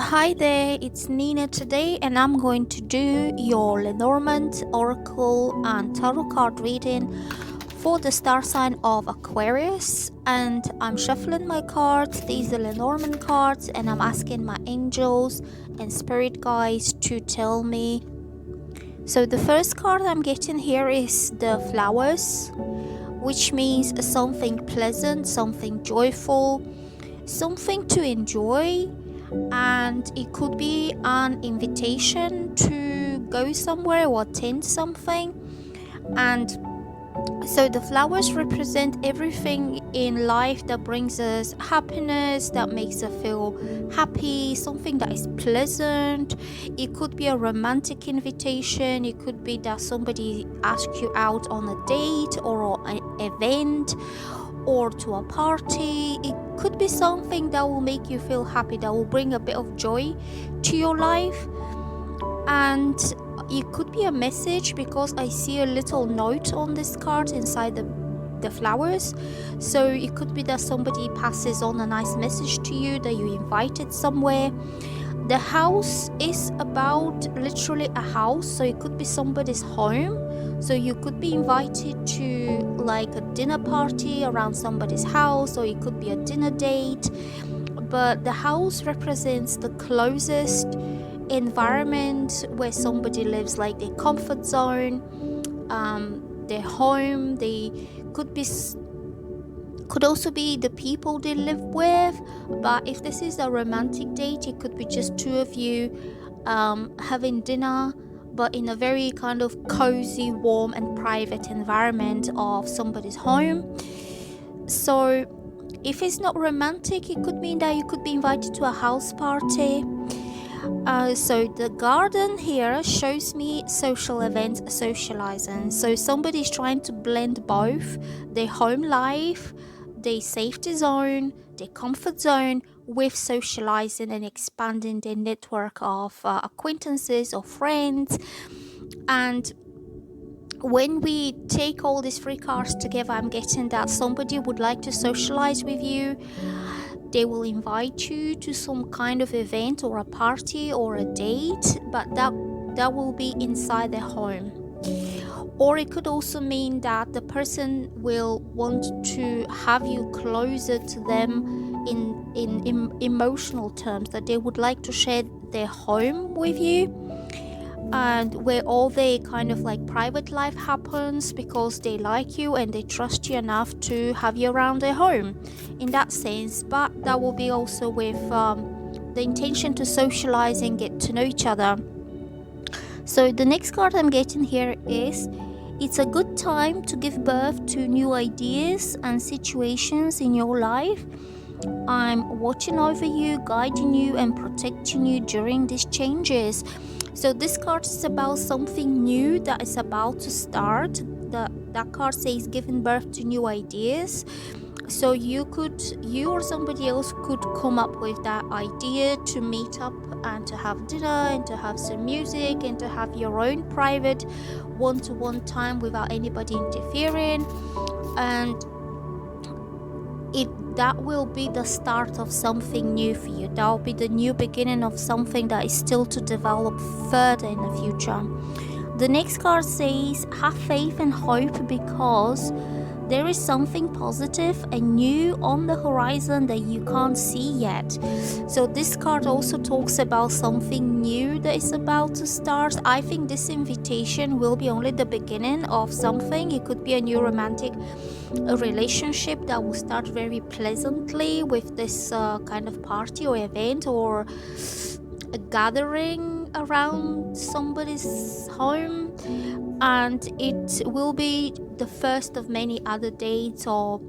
Hi there, it's Nina today, and I'm going to do your Lenormand Oracle and Tarot card reading for the star sign of Aquarius. And I'm shuffling my cards. These are Lenormand cards, and I'm asking my angels and spirit guides to tell me. So the first card I'm getting here is the flowers, which means something pleasant, something joyful, something to enjoy. And it could be an invitation to go somewhere or attend something. And so the flowers represent everything in life that brings us happiness, that makes us feel happy, something that is pleasant. It could be a romantic invitation. It could be that somebody asks you out on a date or an event or to a party. It could be something that will make you feel happy, that will bring a bit of joy to your life. And it could be a message, because I see a little note on this card inside the flowers. So it could be that somebody passes on a nice message to you, that you invited somewhere. The house is about literally a house, so it could be somebody's home. So you could be invited to like a dinner party around somebody's house, or it could be a dinner date. But the house represents the closest environment where somebody lives, like their comfort zone, their home. They could also be the people they live with. But if this is a romantic date, it could be just two of you having dinner, but in a very kind of cozy, warm and private environment of somebody's home. So if it's not romantic, it could mean that you could be invited to a house party. So the garden here shows me social events, socializing. So somebody's trying to blend both their home life, their safety zone, their comfort zone with socializing and expanding their network of acquaintances or friends. And when we take all these three cards together, I'm getting that somebody would like to socialize with you. They will invite you to some kind of event or a party or a date, but that will be inside their home. Or it could also mean that the person will want to have you closer to them in emotional terms, that they would like to share their home with you, and where all their kind of like private life happens, because they like you and they trust you enough to have you around their home in that sense. But that will be also with the intention to socialize and get to know each other. So the next card I'm getting here is, it's a good time to give birth to new ideas and situations in your life. I'm watching over you, guiding you and protecting you during these changes. So this card is about something new that is about to start. That card says giving birth to new ideas. So you or somebody else could come up with that idea to meet up and to have dinner and to have some music and to have your own private one-to-one time without anybody interfering. And that will be the start of something new for you. That will be the new beginning of something that is still to develop further in the future. The next card says, have faith and hope, because there is something positive and new on the horizon that you can't see yet. So this card also talks about something new that is about to start. I think this invitation will be only the beginning of something. It could be a new romantic relationship that will start very pleasantly with this kind of party or event, or a gathering around somebody's home. and it will be the first of many other dates or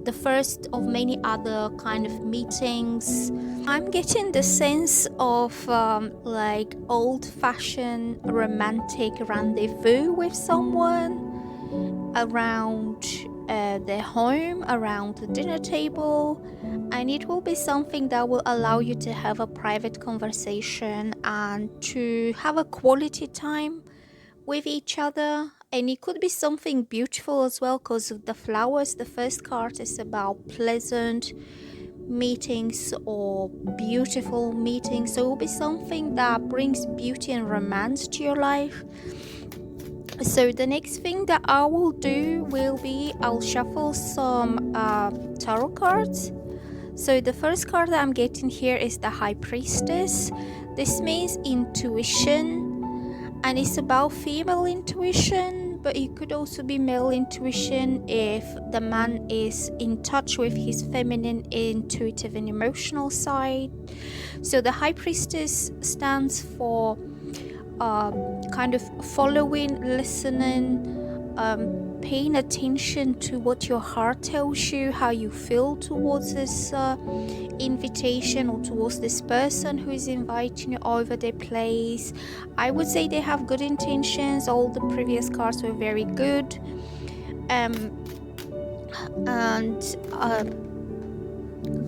the first of many other kind of meetings. I'm getting the sense of like old-fashioned romantic rendezvous with someone around their home, around the dinner table, and it will be something that will allow you to have a private conversation and to have a quality time with each other. And it could be something beautiful as well, because of the flowers. The first card is about pleasant meetings or beautiful meetings, so it will be something that brings beauty and romance to your life. So the next thing that I will do will be I'll shuffle some tarot cards. So the first card that I'm getting here is the High Priestess. This means intuition, and it's about female intuition, but it could also be male intuition if the man is in touch with his feminine, intuitive and emotional side. So the High Priestess stands for kind of following, listening, paying attention to what your heart tells you, how you feel towards this invitation or towards this person who is inviting you over their place. I would say they have good intentions. All the previous cards were very good.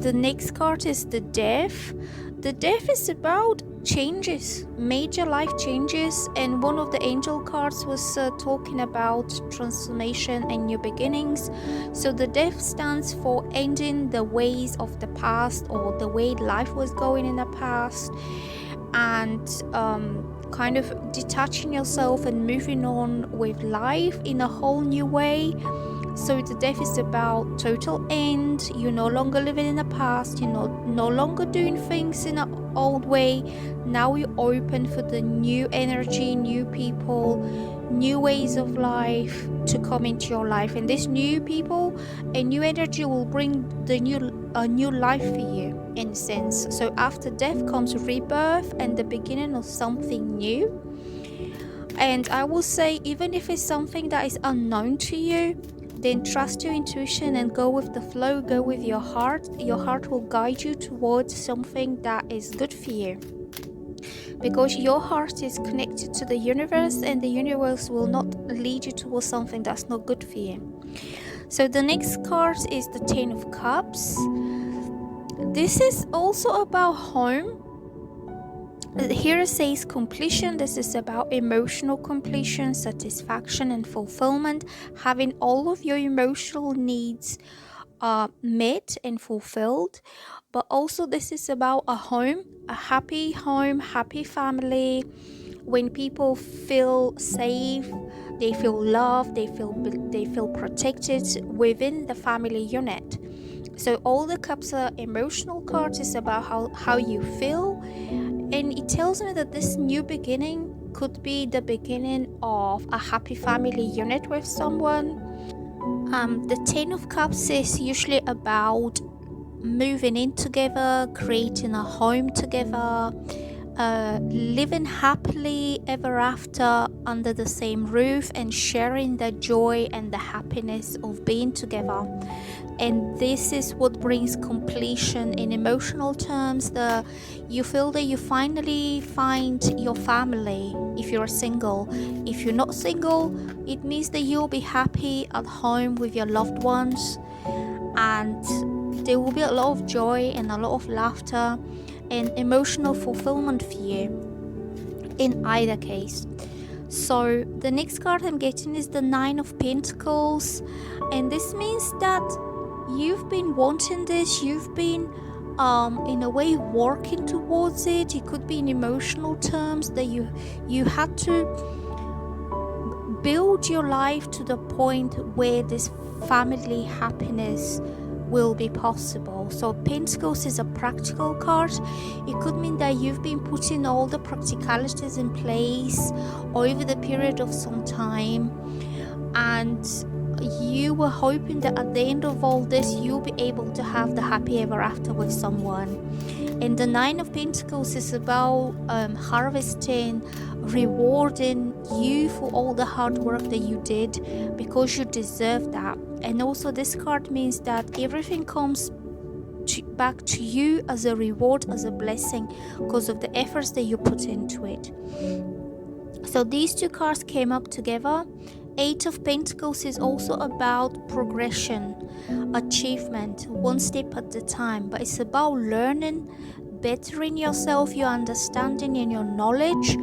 The next card is the Death. The Death is about changes, major life changes, and one of the angel cards was talking about transformation and new beginnings. So the Death stands for ending the ways of the past or the way life was going in the past, and kind of detaching yourself and moving on with life in a whole new way. So the Death is about total end. You're no longer living in the past. You're no longer doing things in an old way. Now you're open for the new energy, new people, new ways of life to come into your life. And this new people and new energy will bring a new life for you, in a sense. So after death comes rebirth and the beginning of something new. And I will say, even if it's something that is unknown to you, then trust your intuition and go with the flow, go with your heart. Your heart will guide you towards something that is good for you, because your heart is connected to the universe, and the universe will not lead you towards something that's not good for you. So the next card is the Ten of Cups. This is also about home. Here it says completion. This is about emotional completion, satisfaction and fulfillment, having all of your emotional needs met and fulfilled. But also this is about a home, happy family, when people feel safe, they feel loved, they feel protected within the family unit. So all the cups are emotional cards. Is about how you feel. And it tells me that this new beginning could be the beginning of a happy family unit with someone. The Ten of Cups is usually about moving in together, creating a home together, living happily ever after under the same roof, and sharing the joy and the happiness of being together. And this is what brings completion in emotional terms. You feel that you finally find your family if you're single. If you're not single, it means that you'll be happy at home with your loved ones, and there will be a lot of joy and a lot of laughter and emotional fulfillment for you in either case. So the next card I'm getting is the Nine of Pentacles, and this means that you've been wanting this, you've been in a way working towards it. It could be in emotional terms that you had to build your life to the point where this family happiness will be possible. So Pentacles is a practical card. It could mean that you've been putting all the practicalities in place over the period of some time, and you were hoping that at the end of all this you'll be able to have the happy ever after with someone. And the Nine of Pentacles is about harvesting, rewarding you for all the hard work that you did, because you deserve that. And also this card means that everything comes back to you as a reward, as a blessing, because of the efforts that you put into it. So these two cards came up together. Eight of Pentacles is also about progression, achievement, one step at a time, but it's about learning, bettering yourself, your understanding and your knowledge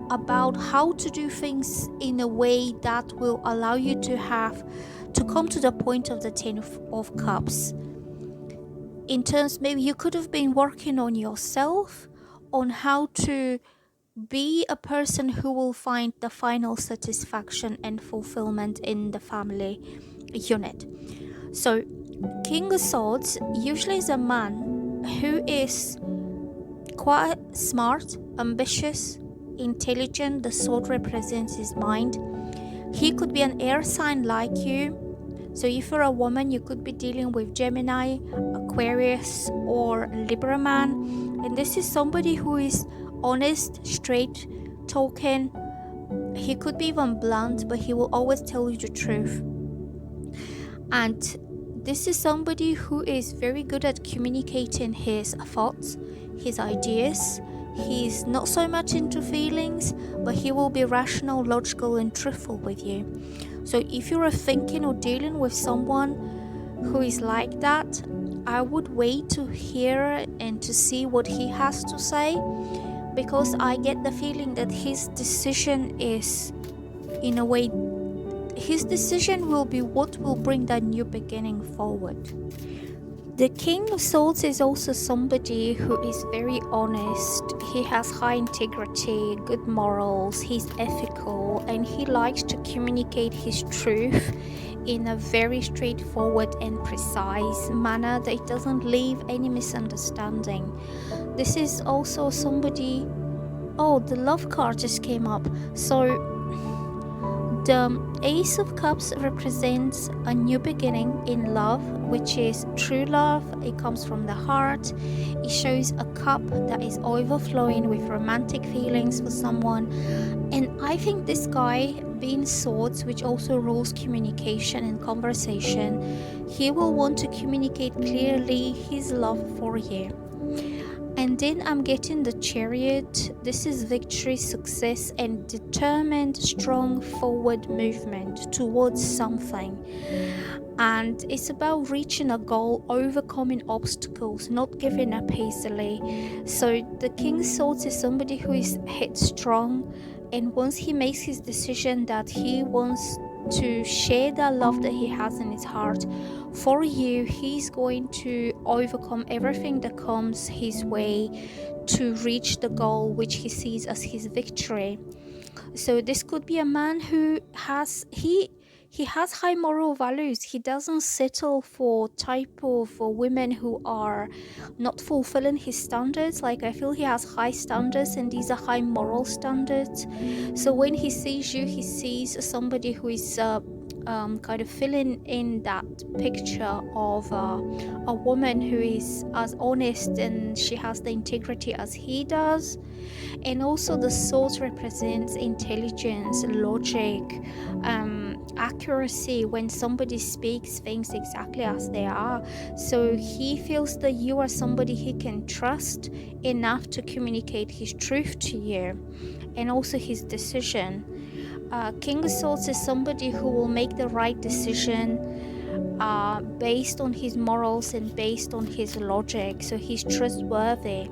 about how to do things in a way that will allow you to come to the point of the Ten of Cups. In terms, maybe you could have been working on yourself, on how to be a person who will find the final satisfaction and fulfillment in the family unit. So King of Swords usually is a man who is quite smart, ambitious, intelligent. The sword represents his mind. He could be an air sign like you. So if you're a woman, you could be dealing with Gemini, Aquarius, or Lenormand. And this is somebody who is honest, straight talking. He could be even blunt, but he will always tell you the truth. And this is somebody who is very good at communicating his thoughts, his ideas. He's not so much into feelings, but he will be rational, logical, and truthful with you. So if you're thinking or dealing with someone who is like that, I would wait to hear and to see what he has to say, because I get the feeling that his decision is, in a way, his decision will be what will bring that new beginning forward. The King of Swords is also somebody who is very honest. He has high integrity, good morals, he's ethical, and he likes to communicate his truth in a very straightforward and precise manner that it doesn't leave any misunderstanding. This is also somebody... Oh, the love card just came up. So the Ace of Cups represents a new beginning in love, which is true love. It comes from the heart. It shows a cup that is overflowing with romantic feelings for someone. And I think this guy, being swords, which also rules communication and conversation, he will want to communicate clearly his love for you. And then I'm getting the Chariot. This is victory, success, and determined, strong forward movement towards something. And it's about reaching a goal, overcoming obstacles, not giving up easily. So the King of Swords is somebody who is headstrong, and once he makes his decision that he wants to share that love that he has in his heart for you, he's going to overcome everything that comes his way to reach the goal which he sees as his victory. So this could be a man who has he has high moral values. He doesn't settle for type of women who are not fulfilling his standards. Like, I feel he has high standards, and these are high moral standards. So when he sees you, he sees somebody who is kind of filling in that picture of a woman who is as honest and she has the integrity as he does. And also the sword represents intelligence, logic, accuracy, when somebody speaks things exactly as they are. So he feels that you are somebody he can trust enough to communicate his truth to you, and also his decision. King of Swords is somebody who will make the right decision based on his morals and based on his logic. So he's trustworthy.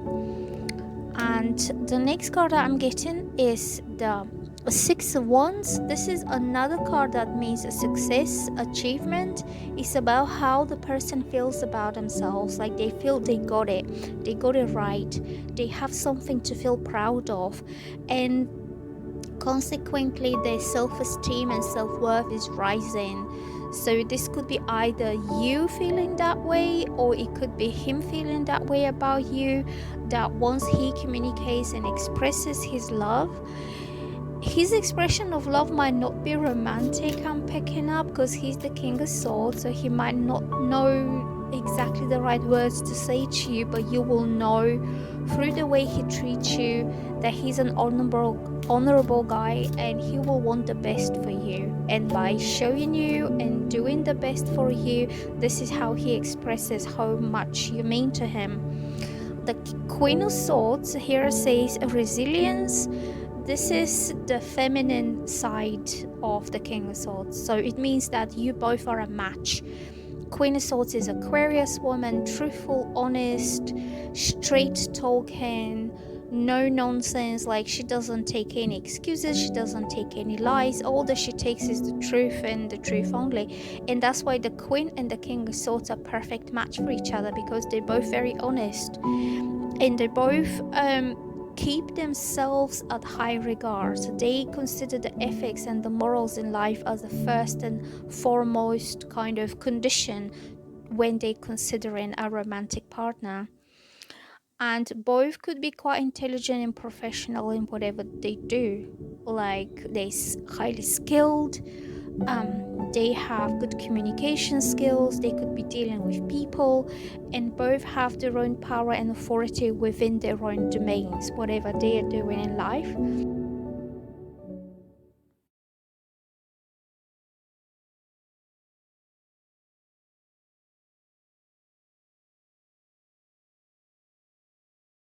And the next card that I'm getting is the Six of Wands. This is another card that means a success, achievement. It's about how the person feels about themselves. Like, they feel they got it right, they have something to feel proud of, and consequently their self-esteem and self-worth is rising. So this could be either you feeling that way, or it could be him feeling that way about you, that once he communicates and expresses his love, his expression of love might not be romantic, I'm picking up, because he's the King of Swords, so he might not know exactly the right words to say to you, but you will know through the way he treats you that he's an honorable guy, and he will want the best for you. And by showing you and doing the best for you, this is how he expresses how much you mean to him. The Queen of Swords here says resilience. This is the feminine side of the King of Swords, so it means that you both are a match. Queen of Swords is Aquarius woman, truthful, honest, straight talking, no nonsense. Like, she doesn't take any excuses, she doesn't take any lies. All that she takes is the truth and the truth only. And that's why the Queen and the King of Swords are perfect match for each other, because they're both very honest, and they both keep themselves at high regard. So they consider the ethics and the morals in life as the first and foremost kind of condition when they considering a romantic partner. And both could be quite intelligent and professional in whatever they do. Like, they're highly skilled, they have good communication skills, they could be dealing with people, and both have their own power and authority within their own domains, whatever they are doing in life.